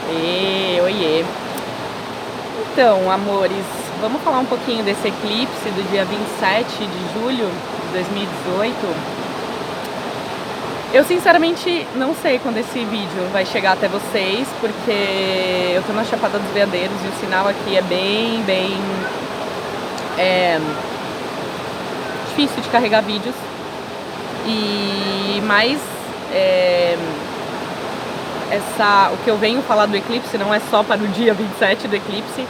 Oiê. Então, amores, vamos falar um pouquinho desse eclipse do dia 27 de julho de 2018. Eu sinceramente não sei quando esse vídeo vai chegar até vocês, porque eu tô na Chapada dos Veadeiros e o sinal aqui é bem difícil de carregar vídeos. E mais o que eu venho falar do eclipse não é só para o dia 27 do eclipse.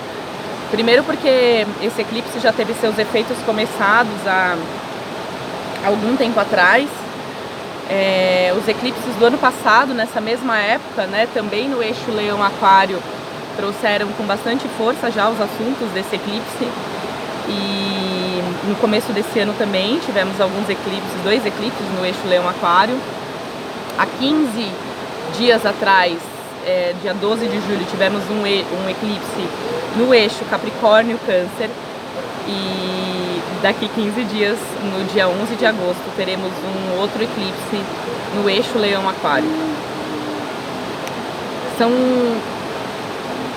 Primeiro porque esse eclipse já teve seus efeitos começados há algum tempo atrás. Os eclipses do ano passado, nessa mesma época, né, também no eixo Leão-Aquário, trouxeram com bastante força já os assuntos desse eclipse. E no começo desse ano também tivemos alguns eclipses, 2 eclipses no eixo Leão-Aquário. Há 15 dias atrás, dia 12 de julho, tivemos um eclipse no eixo Capricórnio-Câncer. E daqui 15 dias, no dia 11 de agosto, teremos um outro eclipse no eixo Leão-Aquário. São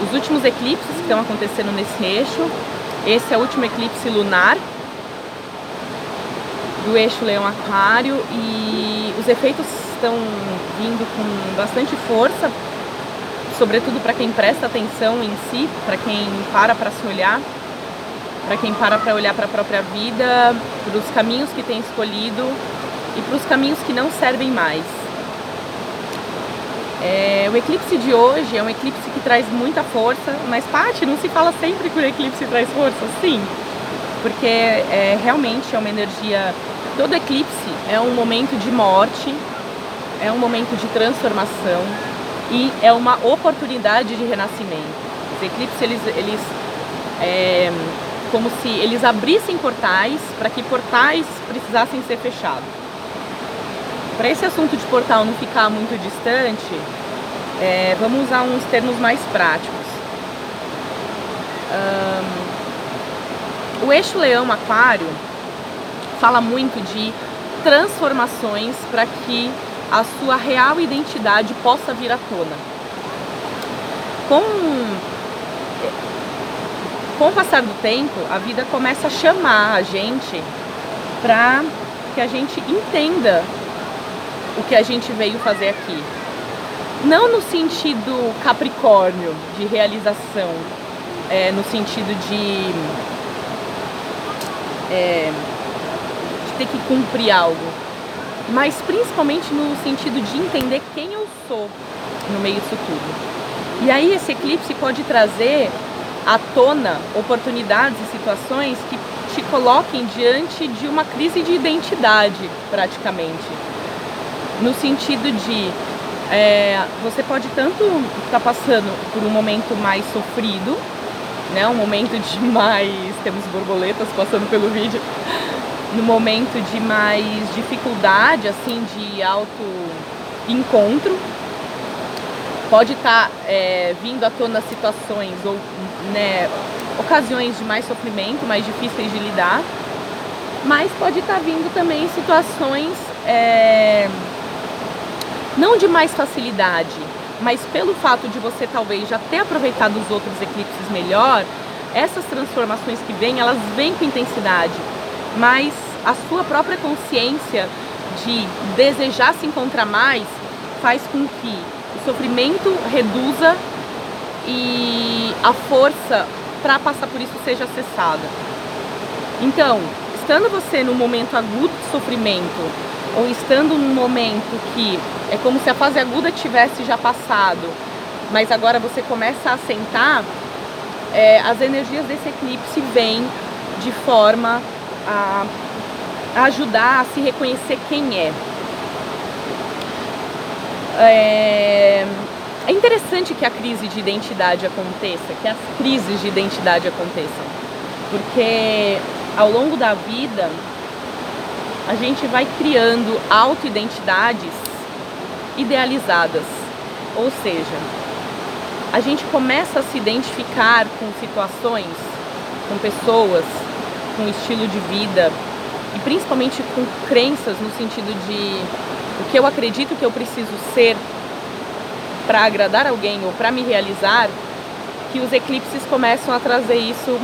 os últimos eclipses que estão acontecendo nesse eixo. Esse é o último eclipse lunar do eixo Leão-Aquário e os efeitos estão vindo com bastante força, sobretudo para quem presta atenção em si, para quem para se olhar, para quem para olhar para a própria vida, para os caminhos que tem escolhido e para os caminhos que não servem mais. O eclipse de hoje é um eclipse que traz muita força, mas Paty, não se fala sempre que o eclipse traz força? Sim, porque realmente é uma energia. Todo eclipse é um momento de morte, é um momento de transformação e é uma oportunidade de renascimento. Os eclipses, eles como se eles abrissem portais para que portais precisassem ser fechados. Para esse assunto de portal não ficar muito distante, vamos usar uns termos mais práticos. O eixo Leão-Aquário fala muito de transformações para que a sua real identidade possa vir à tona. Com o passar do tempo, a vida começa a chamar a gente para que a gente entenda o que a gente veio fazer aqui. Não no sentido Capricórnio, de realização, no sentido de ter que cumprir algo, mas principalmente no sentido de entender quem eu sou no meio disso tudo. E aí esse eclipse pode trazer à tona oportunidades e situações que te coloquem diante de uma crise de identidade, praticamente. No sentido de você pode tanto estar passando por um momento mais sofrido, né, um momento de mais, temos borboletas passando pelo vídeo, no momento de mais dificuldade, assim, de auto-encontro. Pode estar vindo à tona situações ou ocasiões de mais sofrimento, mais difíceis de lidar, mas pode estar vindo também situações não de mais facilidade, mas pelo fato de você talvez já ter aproveitado os outros eclipses melhor, essas transformações que vêm, elas vêm com intensidade, mas a sua própria consciência de desejar se encontrar mais faz com que o sofrimento reduza e a força para passar por isso seja acessada. Então, estando você num momento agudo de sofrimento, ou estando num momento que é como se a fase aguda tivesse já passado, mas agora você começa a assentar, as energias desse eclipse vêm de forma a ajudar a se reconhecer quem é. É interessante que a crise de identidade aconteça, que as crises de identidade aconteçam, porque ao longo da vida a gente vai criando auto-identidades idealizadas, ou seja, a gente começa a se identificar com situações, com pessoas, com estilo de vida e principalmente com crenças no sentido de o que eu acredito que eu preciso ser para agradar alguém ou para me realizar, que os eclipses começam a trazer isso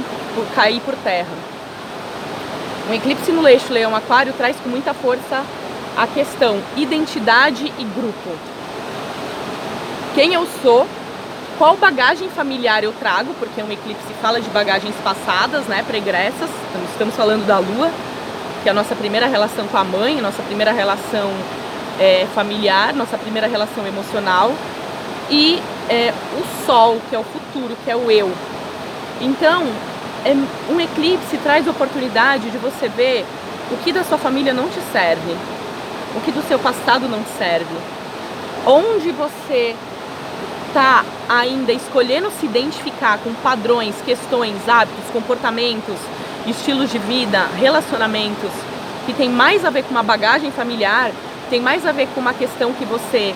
cair por terra. Um eclipse no eixo Leão-Aquário traz com muita força a questão identidade e grupo. Quem eu sou, qual bagagem familiar eu trago, porque um eclipse fala de bagagens passadas, né, pregressas. Estamos falando da Lua, que é a nossa primeira relação com a mãe, nossa primeira relação familiar, nossa primeira relação emocional, e o Sol, que é o futuro, que é o eu. Então, um eclipse traz oportunidade de você ver o que da sua família não te serve, o que do seu passado não te serve, onde você está ainda escolhendo se identificar com padrões, questões, hábitos, comportamentos, estilos de vida, relacionamentos, que tem mais a ver com uma bagagem familiar, tem mais a ver com uma questão que você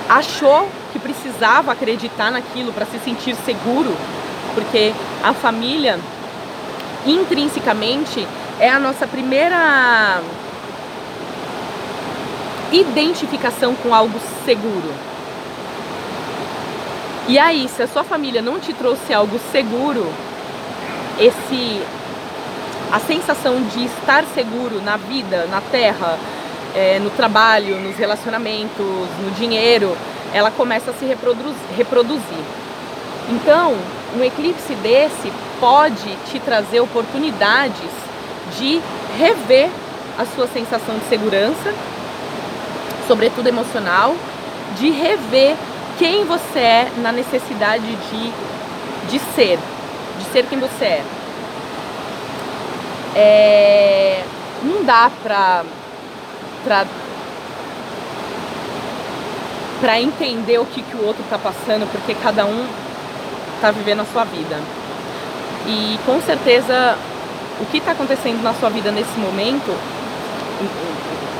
achou que precisava acreditar naquilo para se sentir seguro, porque a família, intrinsecamente, é a nossa primeira identificação com algo seguro. E aí, se a sua família não te trouxe algo seguro, a sensação de estar seguro na vida, na terra, no trabalho, nos relacionamentos, no dinheiro, ela começa a se reproduzir. Então, um eclipse desse pode te trazer oportunidades de rever a sua sensação de segurança, sobretudo emocional, de rever quem você é na necessidade de ser quem você é. Não dá pra entender o que o outro tá passando, porque cada um tá vivendo a sua vida. E com certeza o que está acontecendo na sua vida nesse momento,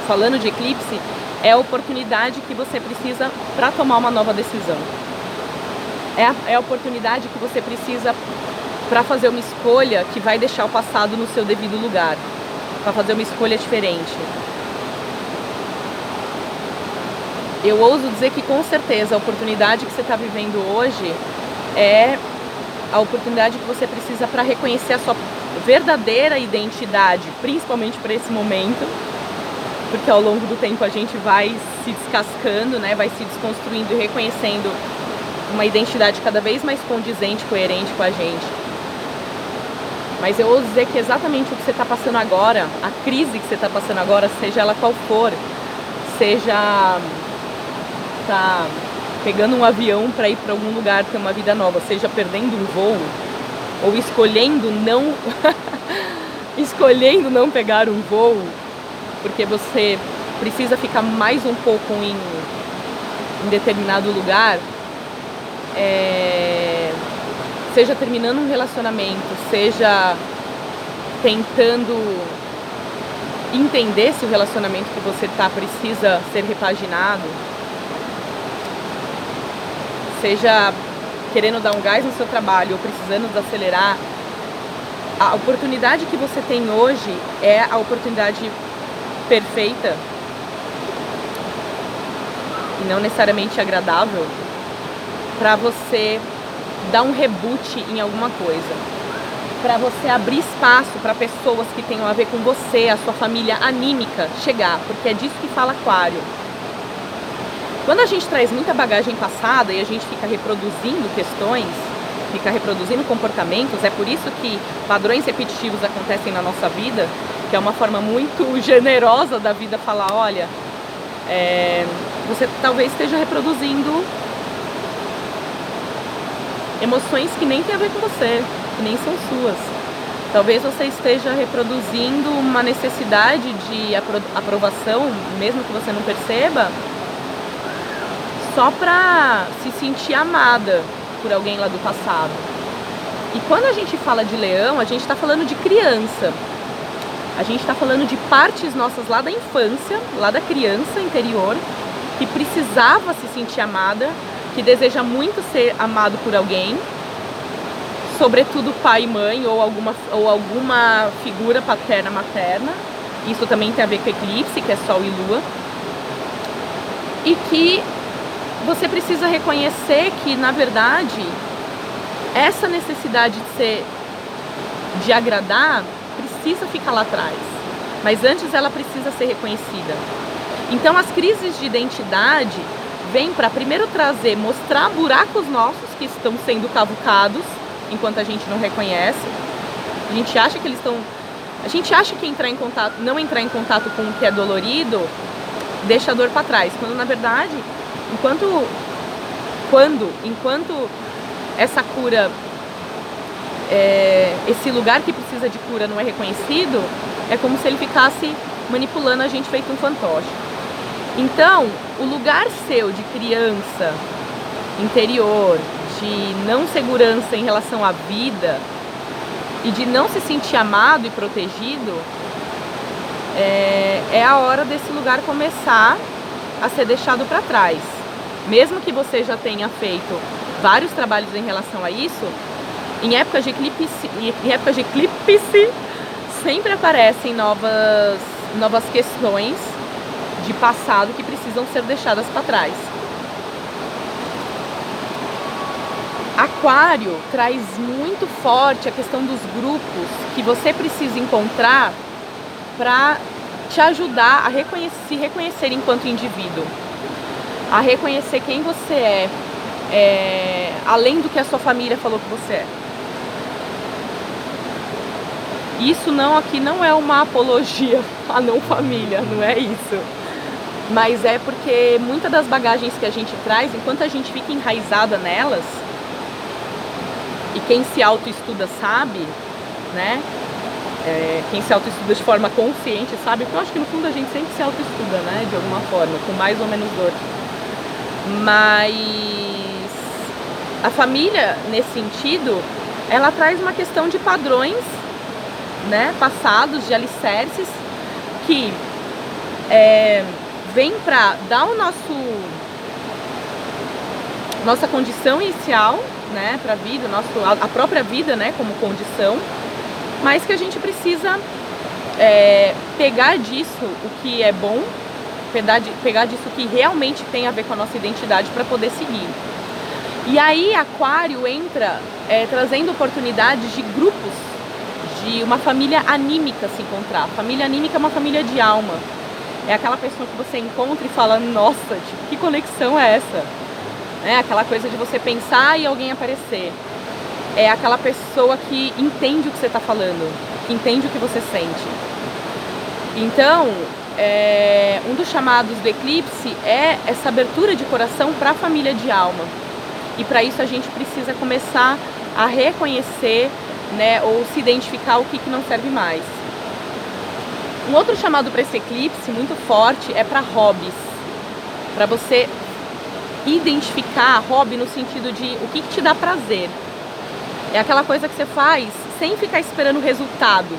falando de eclipse, é a oportunidade que você precisa para tomar uma nova decisão. É a oportunidade que você precisa para fazer uma escolha que vai deixar o passado no seu devido lugar, para fazer uma escolha diferente. Eu ouso dizer que com certeza a oportunidade que você está vivendo hoje é a oportunidade que você precisa para reconhecer a sua verdadeira identidade, principalmente para esse momento, porque ao longo do tempo a gente vai se descascando, né? Vai se desconstruindo e reconhecendo uma identidade cada vez mais condizente, coerente com a gente. Mas eu ouso dizer que exatamente o que você está passando agora, a crise que você está passando agora, seja ela qual for, seja tá pegando um avião para ir para algum lugar ter uma vida nova, seja perdendo um voo ou escolhendo não pegar um voo, porque você precisa ficar mais um pouco em determinado lugar, seja terminando um relacionamento, seja tentando entender se o relacionamento que você tá precisa ser repaginado, seja querendo dar um gás no seu trabalho ou precisando desacelerar, a oportunidade que você tem hoje é a oportunidade perfeita e não necessariamente agradável para você dar um reboot em alguma coisa, para você abrir espaço para pessoas que tenham a ver com você, a sua família anímica chegar, porque é disso que fala Aquário. Quando a gente traz muita bagagem passada e a gente fica reproduzindo questões, fica reproduzindo comportamentos, é por isso que padrões repetitivos acontecem na nossa vida, que é uma forma muito generosa da vida falar, olha, você talvez esteja reproduzindo emoções que nem tem a ver com você, que nem são suas. Talvez você esteja reproduzindo uma necessidade de aprovação, mesmo que você não perceba, só para se sentir amada por alguém lá do passado. E quando a gente fala de leão, a gente está falando de criança. A gente está falando de partes nossas lá da infância, lá da criança interior, que precisava se sentir amada, que deseja muito ser amado por alguém, sobretudo pai e mãe, ou alguma figura paterna, materna. Isso também tem a ver com eclipse, que é Sol e Lua. E que você precisa reconhecer que, na verdade, essa necessidade de agradar precisa ficar lá atrás, mas antes ela precisa ser reconhecida. Então as crises de identidade vêm para primeiro mostrar buracos nossos que estão sendo cavucados enquanto a gente não reconhece. A gente acha que não entrar em contato com o que é dolorido deixa a dor para trás, quando na verdade, enquanto essa cura, esse lugar que precisa de cura não é reconhecido, é como se ele ficasse manipulando a gente feito um fantoche. Então, o lugar seu de criança interior, de não segurança em relação à vida e de não se sentir amado e protegido, é a hora desse lugar começar a ser deixado para trás. Mesmo que você já tenha feito vários trabalhos em relação a isso, em épocas de eclipse sempre aparecem novas questões de passado que precisam ser deixadas para trás. Aquário traz muito forte a questão dos grupos que você precisa encontrar para te ajudar a se reconhecer enquanto indivíduo, a reconhecer quem você é, além do que a sua família falou que você é. Isso aqui não é uma apologia à não família, não é isso. Mas é porque muitas das bagagens que a gente traz, enquanto a gente fica enraizada nelas, e quem se autoestuda sabe, né? Quem se autoestuda de forma consciente sabe, porque eu acho que no fundo a gente sempre se autoestuda, né? De alguma forma, com mais ou menos dor. Mas a família, nesse sentido, ela traz uma questão de padrões, né, passados, de alicerces, que vem para dar nossa condição inicial, né, para a vida, a própria vida, né, como condição, mas que a gente precisa pegar disso o que é bom, pegar disso o que realmente tem a ver com a nossa identidade para poder seguir. E aí Aquário entra trazendo oportunidades de grupos, de uma família anímica se encontrar. Família anímica é uma família de alma. É aquela pessoa que você encontra e fala, nossa, tipo, que conexão é essa? Aquela coisa de você pensar e alguém aparecer. É aquela pessoa que entende o que você está falando, que entende o que você sente. Então, um dos chamados do eclipse é essa abertura de coração para a família de alma. E para isso a gente precisa começar a reconhecer, né, ou se identificar o que não serve mais. Um outro chamado para esse eclipse muito forte é para hobbies. Para você identificar hobby no sentido de o que te dá prazer. É aquela coisa que você faz sem ficar esperando resultados.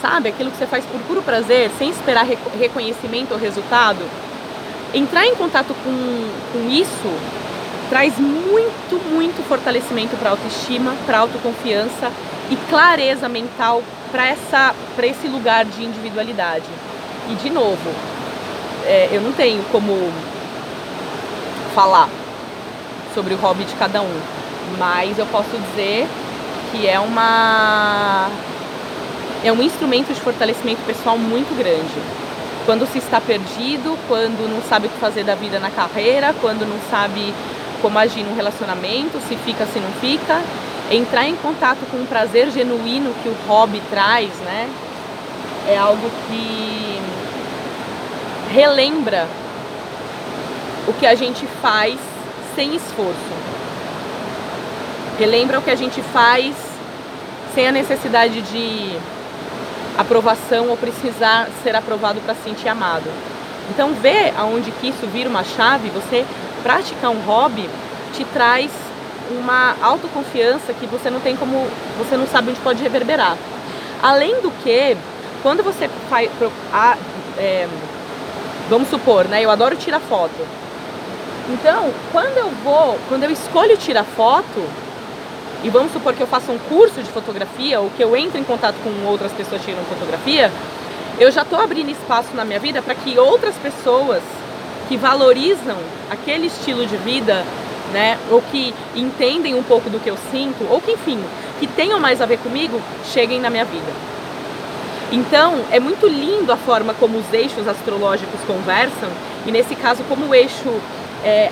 Sabe? Aquilo que você faz por puro prazer, sem esperar reconhecimento ou resultado. Entrar em contato com isso traz muito, muito fortalecimento para a autoestima, para a autoconfiança e clareza mental para esse lugar de individualidade. E, de novo, eu não tenho como falar sobre o hobby de cada um, mas eu posso dizer que é um instrumento de fortalecimento pessoal muito grande. Quando se está perdido, quando não sabe o que fazer da vida na carreira, quando não sabe como agir num relacionamento, se fica, se não fica, entrar em contato com o prazer genuíno que o hobby traz, né? É algo que relembra o que a gente faz sem esforço. Relembra o que a gente faz sem a necessidade de aprovação ou precisar ser aprovado para se sentir amado. Então, ver aonde que isso vira uma chave, você praticar um hobby, te traz uma autoconfiança que você não sabe onde pode reverberar. Além do que, quando você faz, vamos supor, né, eu adoro tirar foto. Então, quando eu escolho tirar foto, e vamos supor que eu faça um curso de fotografia, ou que eu entre em contato com outras pessoas tirando fotografia, eu já estou abrindo espaço na minha vida para que outras pessoas que valorizam aquele estilo de vida, né, ou que entendem um pouco do que eu sinto, ou que, enfim, que tenham mais a ver comigo, cheguem na minha vida. Então, é muito lindo a forma como os eixos astrológicos conversam, e nesse caso, como o eixo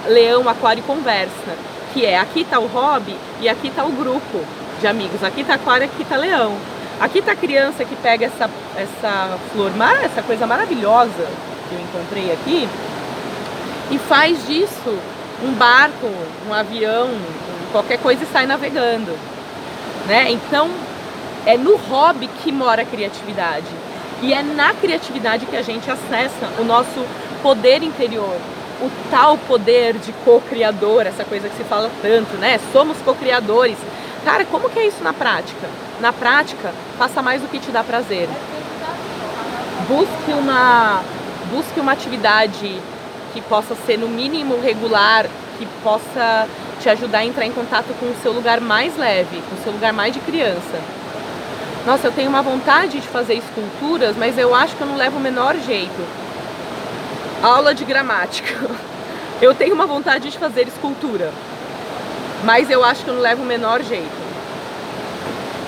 Leão, Aquário conversa, que é aqui está o hobby e aqui está o grupo de amigos, aqui está Aquário, aqui está Leão. Aqui está a criança que pega essa flor, essa coisa maravilhosa que eu encontrei aqui, e faz disso um barco, um avião, qualquer coisa, e sai navegando, né? Então, é no hobby que mora a criatividade. E é na criatividade que a gente acessa o nosso poder interior, o tal poder de co-criador, essa coisa que se fala tanto, né? Somos co-criadores. Cara, como que é isso na prática? Na prática, faça mais o que te dá prazer. Busque uma atividade que possa ser no mínimo regular, que possa te ajudar a entrar em contato com o seu lugar mais leve, com o seu lugar mais de criança. Nossa, eu tenho uma vontade de fazer esculturas, mas eu acho que eu não levo o menor jeito. Aula de gramática. Eu tenho uma vontade de fazer escultura, mas eu acho que eu não levo o menor jeito.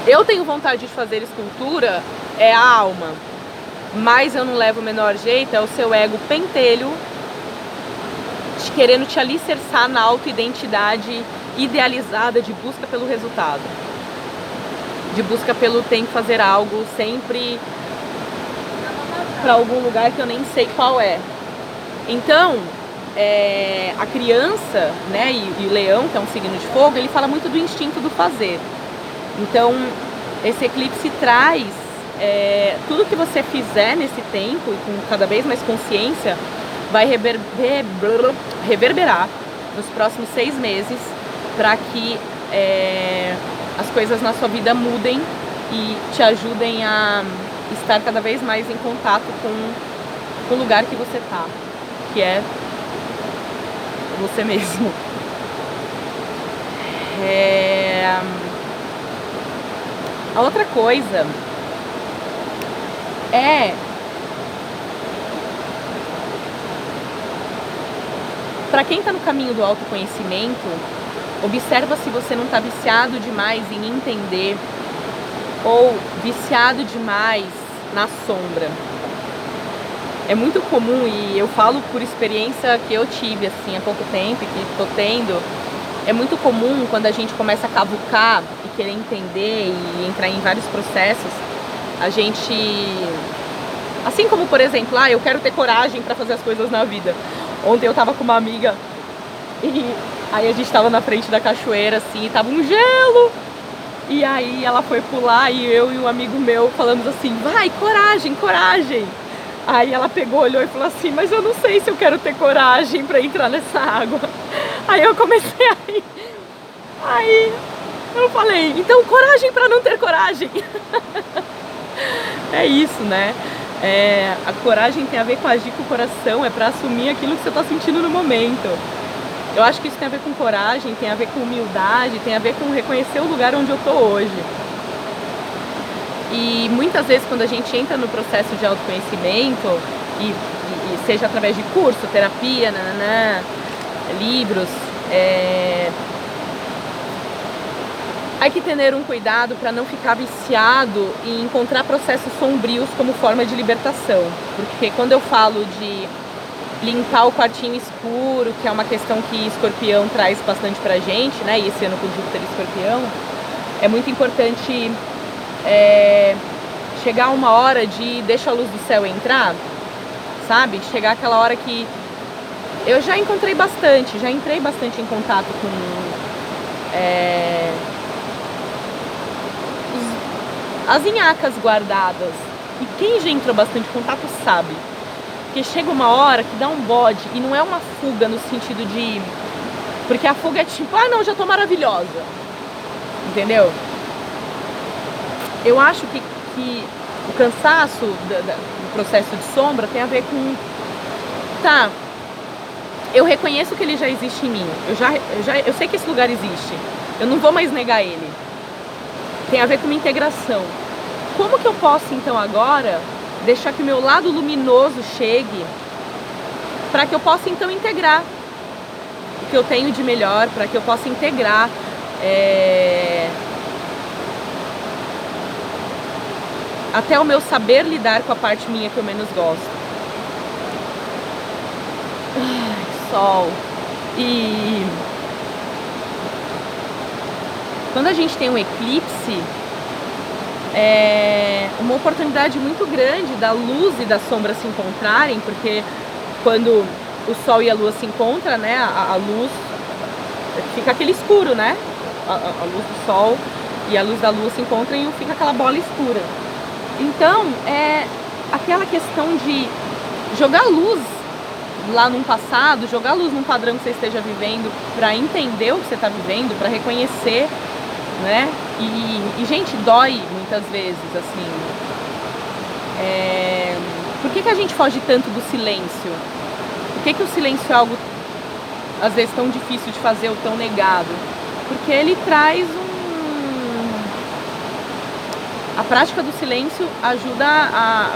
Eu tenho vontade de fazer escultura, é a alma, mas eu não levo o menor jeito, é o seu ego pentelho querendo te alicerçar na autoidentidade idealizada de busca pelo resultado, de busca pelo tem que fazer algo sempre para algum lugar que eu nem sei qual é. Então, a criança, né, e o leão, que é um signo de fogo, ele fala muito do instinto do fazer. Então, esse eclipse traz tudo que você fizer nesse tempo, e com cada vez mais consciência, vai reverberar nos próximos 6 meses para que as coisas na sua vida mudem e te ajudem a estar cada vez mais em contato com o lugar que você está, que é você mesmo. A outra coisa é para quem está no caminho do autoconhecimento, observa se você não está viciado demais em entender ou viciado demais na sombra. É muito comum, e eu falo por experiência que eu tive assim há pouco tempo e que estou tendo, é muito comum quando a gente começa a cavucar e querer entender e entrar em vários processos, a gente, assim como por exemplo, eu quero ter coragem para fazer as coisas na vida. Ontem eu tava com uma amiga e aí a gente tava na frente da cachoeira assim, e tava um gelo, e aí ela foi pular e eu e um amigo meu falamos assim, vai, coragem, coragem. Aí ela pegou, olhou e falou assim, mas eu não sei se eu quero ter coragem pra entrar nessa água. Aí eu comecei a rir. Aí eu falei, então coragem pra não ter coragem. É isso, né? A coragem tem a ver com agir com o coração, é pra assumir aquilo que você tá sentindo no momento. Eu acho que isso tem a ver com coragem, tem a ver com humildade, tem a ver com reconhecer o lugar onde eu tô hoje. E muitas vezes quando a gente entra no processo de autoconhecimento, e seja através de curso, terapia, livros, há que ter um cuidado para não ficar viciado e encontrar processos sombrios como forma de libertação. Porque quando eu falo de limpar o quartinho escuro, que é uma questão que Escorpião traz bastante pra gente, né? E esse ano com Júpiter e Escorpião, é muito importante chegar uma hora de deixa a luz do céu entrar, sabe? Chegar aquela hora que eu já entrei bastante em contato com as inhacas guardadas. E quem já entrou bastante em contato sabe. Porque chega uma hora que dá um bode, e não é uma fuga no sentido de... Porque a fuga é tipo, não, já tô maravilhosa. Entendeu? Eu acho que o cansaço do processo de sombra tem a ver com... Tá, eu reconheço que ele já existe em mim. Eu sei que esse lugar existe. Eu não vou mais negar ele. Tem a ver com uma integração. Como que eu posso, então, agora, deixar que o meu lado luminoso chegue para que eu possa então integrar o que eu tenho de melhor, para que eu possa integrar até o meu saber lidar com a parte minha que eu menos gosto. Ai, sol. E quando a gente tem um eclipse, é uma oportunidade muito grande da luz e da sombra se encontrarem, porque quando o sol e a lua se encontram, né, a luz fica aquele escuro, né? A luz do sol e a luz da lua se encontram e fica aquela bola escura. Então, é aquela questão de jogar luz lá num passado, jogar luz num padrão que você esteja vivendo, para entender o que você está vivendo, para reconhecer, né? E, gente, dói muitas vezes, assim. Por que a gente foge tanto do silêncio? Por que o silêncio é algo, às vezes, tão difícil de fazer ou tão negado? Porque ele traz A prática do silêncio ajuda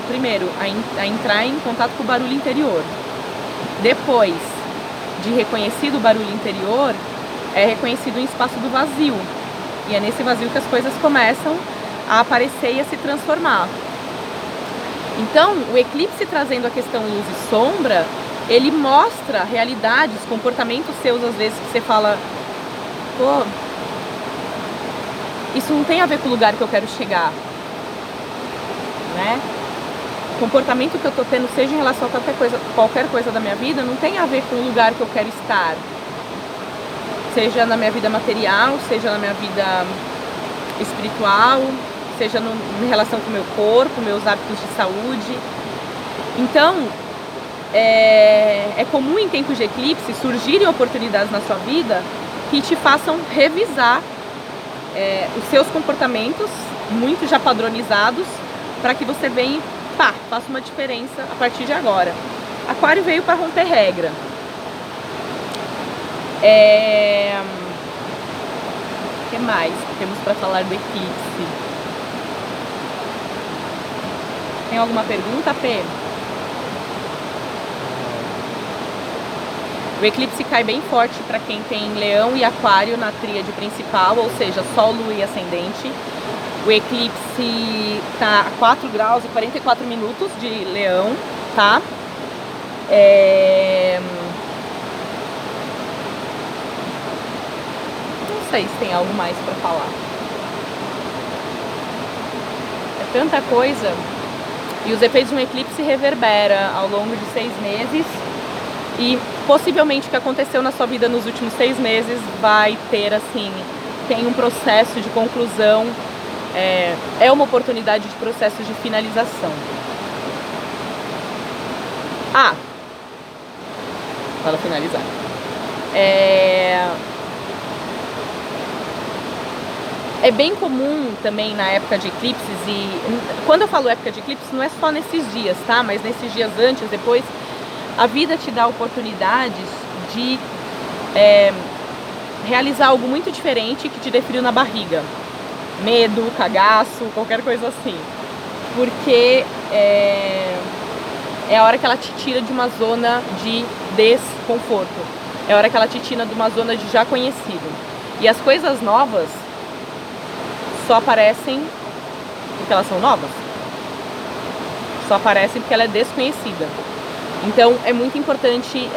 primeiro, a entrar em contato com o barulho interior. Depois de reconhecido o barulho interior, é reconhecido um espaço do vazio. E é nesse vazio que as coisas começam a aparecer e a se transformar. Então, o eclipse trazendo a questão luz e sombra, ele mostra realidades, comportamentos seus, às vezes, que você fala, pô, isso não tem a ver com o lugar que eu quero chegar, né? O comportamento que eu tô tendo, seja em relação a qualquer coisa da minha vida, não tem a ver com o lugar que eu quero estar. Seja na minha vida material, seja na minha vida espiritual, seja em relação com o meu corpo, meus hábitos de saúde. Então, é comum em tempos de eclipse surgirem oportunidades na sua vida que te façam revisar os seus comportamentos, muito já padronizados, para que você venha e faça uma diferença a partir de agora. Aquário veio para romper regra. O que mais temos para falar do eclipse? Tem alguma pergunta, Pê? O eclipse cai bem forte para quem tem Leão e Aquário na tríade principal, ou seja, Sol, Lua e Ascendente. O eclipse tá a 4 graus e 44 minutos de Leão, tá? Não sei se tem algo mais para falar. É tanta coisa. E os efeitos de um eclipse reverbera ao longo de 6 meses. E possivelmente o que aconteceu na sua vida nos últimos 6 meses vai ter, assim, tem um processo de conclusão, é uma oportunidade de processo de finalização. Para finalizar. É bem comum também na época de eclipses, e quando eu falo época de eclipse não é só nesses dias, tá? Mas nesses dias antes, depois, a vida te dá oportunidades de realizar algo muito diferente que te dê frio na barriga. Medo, cagaço, qualquer coisa assim. Porque é a hora que ela te tira de uma zona de desconforto. É a hora que ela te tira de uma zona de já conhecido. E as coisas novas só aparecem porque elas são novas. Só aparecem porque ela é desconhecida. Então é muito importante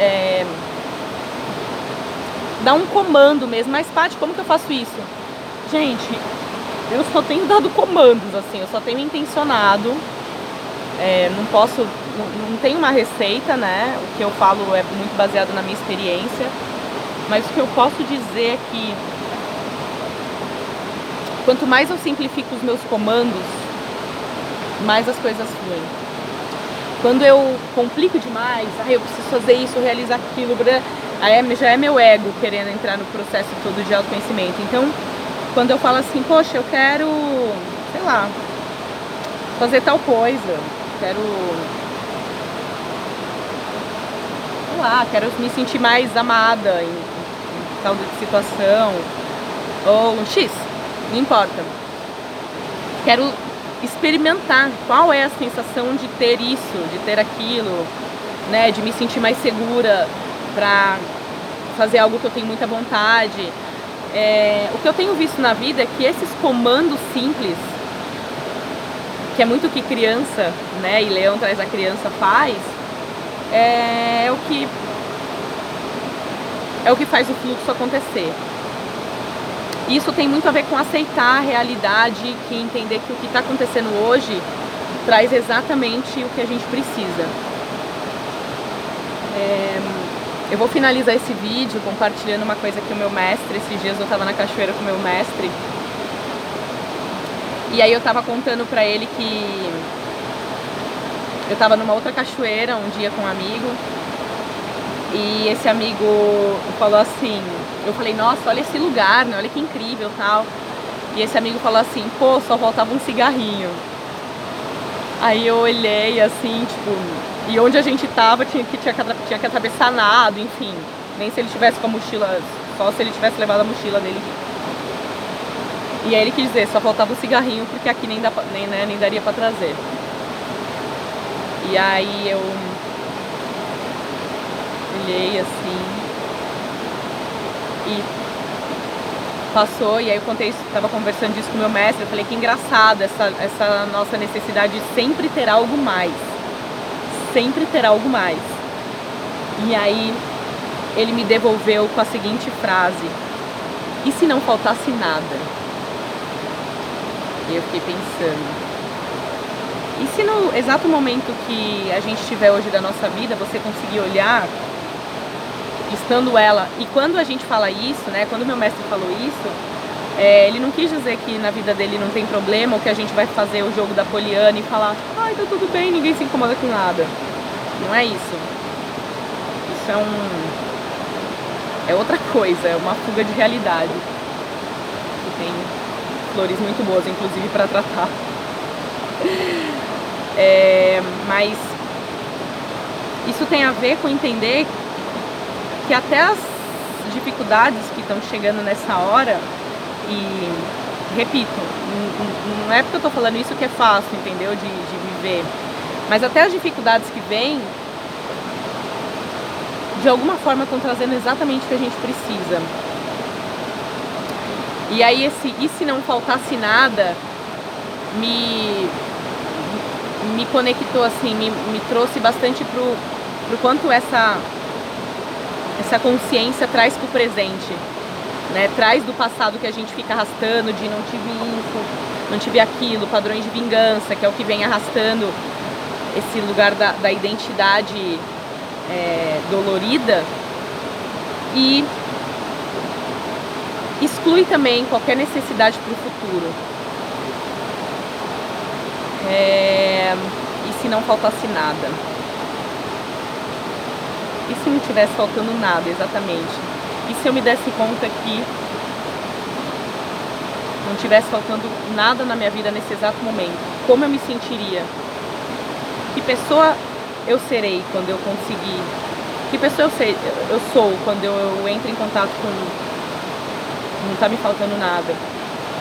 dar um comando mesmo. Mas, Paty, como que eu faço isso? Gente, eu só tenho dado comandos, assim, eu só tenho intencionado. Não tem uma receita, né? O que eu falo é muito baseado na minha experiência. Mas o que eu posso dizer é que quanto mais eu simplifico os meus comandos, mais as coisas fluem. Quando eu complico demais, eu preciso fazer isso, realizar aquilo, aí já é meu ego querendo entrar no processo todo de autoconhecimento. Então, quando eu falo assim, poxa, eu quero, sei lá, fazer tal coisa, quero me sentir mais amada em tal situação, ou X, não importa. Quero experimentar qual é a sensação de ter isso, de ter aquilo. né, de me sentir mais segura para fazer algo que eu tenho muita vontade. O que eu tenho visto na vida é que esses comandos simples, que é muito o que criança, né, e Leão traz a criança faz, é o que faz o fluxo acontecer. Isso tem muito a ver com aceitar a realidade, que entender que o que está acontecendo hoje traz exatamente o que a gente precisa. Eu vou finalizar esse vídeo compartilhando uma coisa que o meu mestre, esses dias eu estava na cachoeira com o meu mestre, e aí eu estava contando pra ele que eu estava numa outra cachoeira um dia com um amigo, e esse amigo falou assim, eu falei, nossa, olha esse lugar, né? Olha que incrível, tal. E esse amigo falou assim, pô, só faltava um cigarrinho. Aí eu olhei assim, tipo, e onde a gente tava tinha que atravessar nado, enfim. Nem se ele tivesse com a mochila, só se ele tivesse levado a mochila dele. E aí ele quis dizer, só faltava um cigarrinho, porque aqui nem daria pra trazer. E aí eu olhei assim e passou, e aí eu contei isso, tava conversando disso com o meu mestre, eu falei que engraçado essa nossa necessidade de sempre ter algo mais. Sempre ter algo mais. E aí ele me devolveu com a seguinte frase: e se não faltasse nada? E eu fiquei pensando, e se no exato momento que a gente estiver hoje da nossa vida, você conseguir olhar, estando ela, e quando a gente fala isso, né, quando meu mestre falou isso, ele não quis dizer que na vida dele não tem problema, ou que a gente vai fazer o jogo da Poliana e falar, ai, tá tudo bem, ninguém se incomoda com nada. Não é isso. Isso é outra coisa, é uma fuga de realidade. Que tem flores muito boas, inclusive, para tratar. Mas isso tem a ver com entender que até as dificuldades que estão chegando nessa hora, e repito, não é porque eu tô falando isso que é fácil, entendeu, de viver, mas até as dificuldades que vêm, de alguma forma estão trazendo exatamente o que a gente precisa. E aí e se não faltasse nada, me conectou assim, me trouxe bastante pro quanto essa consciência traz pro presente, né? Traz do passado que a gente fica arrastando, de não tive isso, não tive aquilo, padrões de vingança, que é o que vem arrastando esse lugar da identidade dolorida, e exclui também qualquer necessidade para o futuro. E se não faltasse nada? E se não tivesse faltando nada, exatamente? E se eu me desse conta que não tivesse faltando nada na minha vida nesse exato momento? Como eu me sentiria? Que pessoa eu serei quando eu conseguir? Que pessoa eu sou quando eu entro em contato com... Não tá me faltando nada.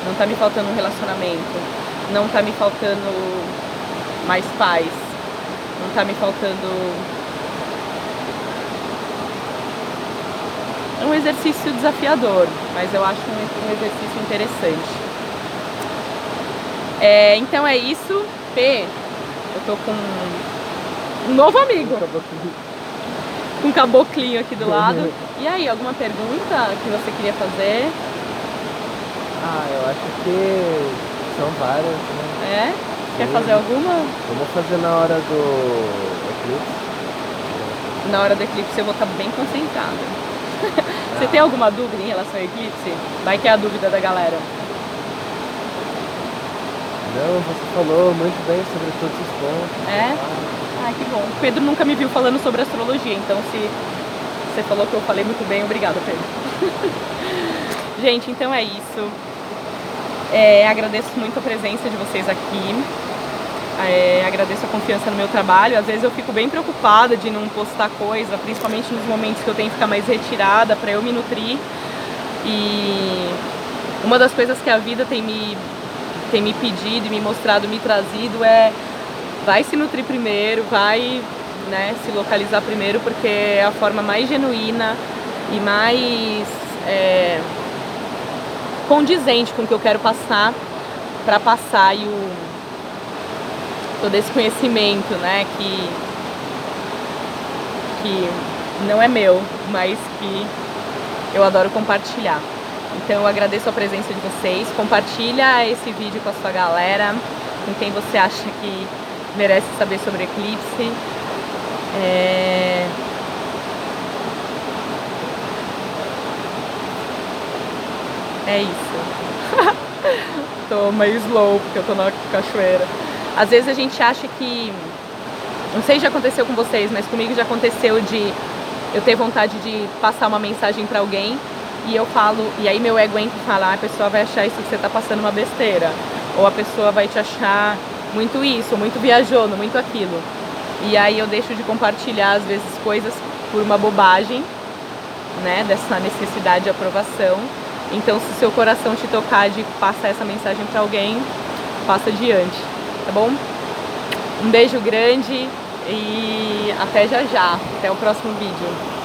Não tá me faltando um relacionamento. Não tá me faltando mais paz. Não tá me faltando... É um exercício desafiador, mas eu acho um exercício interessante. Então é isso. P, eu tô com um novo amigo. Com um caboclinho aqui do lado. E aí, alguma pergunta que você queria fazer? Eu acho que são várias, né? Quer fazer alguma? Vamos fazer na hora do eclipse. Na hora do eclipse eu vou estar bem concentrada. Você tem alguma dúvida em relação ao eclipse? Vai que é a dúvida da galera. Não, você falou muito bem sobre todos os pontos. Que bom. O Pedro nunca me viu falando sobre astrologia, então se você falou que eu falei muito bem, obrigada, Pedro. Gente, então é isso. Agradeço muito a presença de vocês aqui. Agradeço a confiança no meu trabalho. Às vezes eu fico bem preocupada de não postar coisa, principalmente nos momentos que eu tenho que ficar mais retirada para eu me nutrir. E uma das coisas que a vida tem me pedido e me mostrado, me trazido vai se nutrir primeiro, vai né, se localizar primeiro, porque é a forma mais genuína e mais condizente com o que eu quero passar, para passar aí todo esse conhecimento, né, que não é meu, mas que eu adoro compartilhar. Então eu agradeço a presença de vocês, compartilha esse vídeo com a sua galera, com quem você acha que merece saber sobre eclipse. É isso. Tô meio slow porque eu tô na cachoeira. Às vezes a gente acha que... Não sei se já aconteceu com vocês, mas comigo já aconteceu de eu ter vontade de passar uma mensagem pra alguém e eu falo, e aí meu ego entra e fala, a pessoa vai achar isso que você tá passando uma besteira. Ou a pessoa vai te achar muito isso, muito viajando, muito aquilo. E aí eu deixo de compartilhar, às vezes, coisas por uma bobagem, né, dessa necessidade de aprovação. Então, se seu coração te tocar de passar essa mensagem pra alguém, passa adiante, tá bom? Um beijo grande e até já já. Até o próximo vídeo.